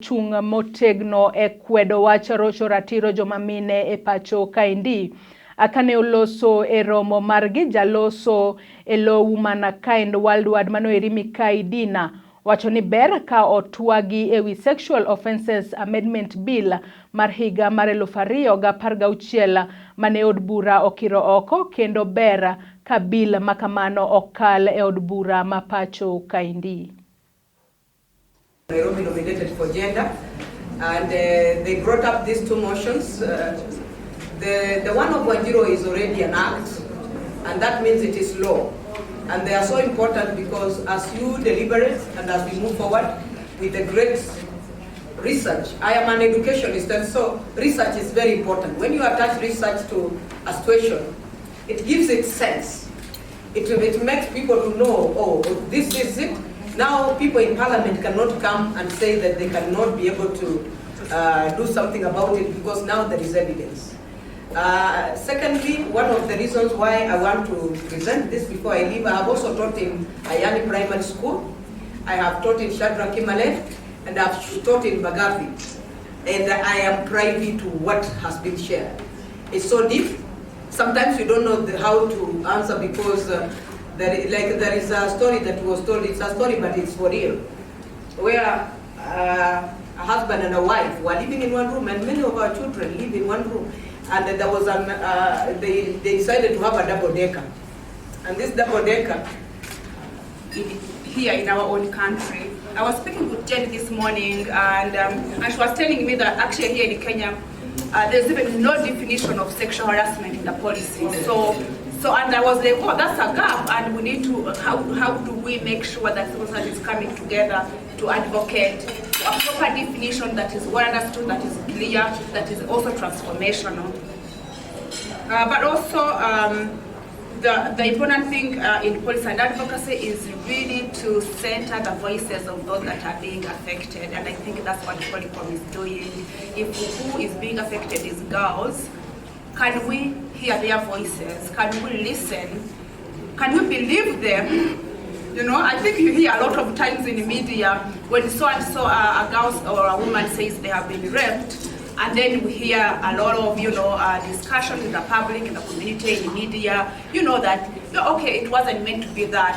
chung motegno e kwedo wach Rocho Ratiro joma mine e pacho kaendi. Kane oloso e romo Margi jaloso e lo Woman Kind Worldwide manoeri Mikai Dina wacho ni ber ka otwagi ewi Sexual Offences Amendment Bill mar higa mar 2016 mane od bura okiro oko, kendo ber ka bill makamano okal e od bura ma pacho kaendi. Nairobi nominated for gender, and they brought up these two motions. The one of Wajiro is already an act, and that means it is law. And they are so important because as you deliberate and as we move forward with the great research, I am an educationist, and so research is very important. When you attach research to a situation, it gives it sense. It makes people to know, oh, this is it. Now people in parliament cannot come and say that they cannot be able to do something about it because now there is evidence. Secondly, one of the reasons why I want to present this before I leave, I have also taught in Ayani Primary School, I have taught in Shadrach Kimale, and I have taught in Bagavi. And I am privy to what has been shared. It's so deep. Sometimes you don't know how to answer because there is a story that was told. It's a story, but it's for real, where a husband and a wife were living in one room, and many of our children live in one room. And there was they decided to have a double decker, and this double decker here in our own country. I was speaking with Jenny this morning, and she was telling me that actually here in Kenya, there's even no definition of sexual harassment in the policy. So and I was like, oh, that's a gap, and we need to, how do we make sure that society is coming together to advocate a proper definition that is well understood, that is clear, that is also transformational. But also, the important thing in policy and advocacy is really to center the voices of those that are being affected, and I think that's what Polycom is doing. If who is being affected is girls, can we hear their voices? Can we listen? Can we believe them? You know, I think you hear a lot of times in the media when so-and-so a girl or a woman says they have been raped, and then we hear a lot of, discussion in the public, in the community, in the media, that, okay, it wasn't meant to be that.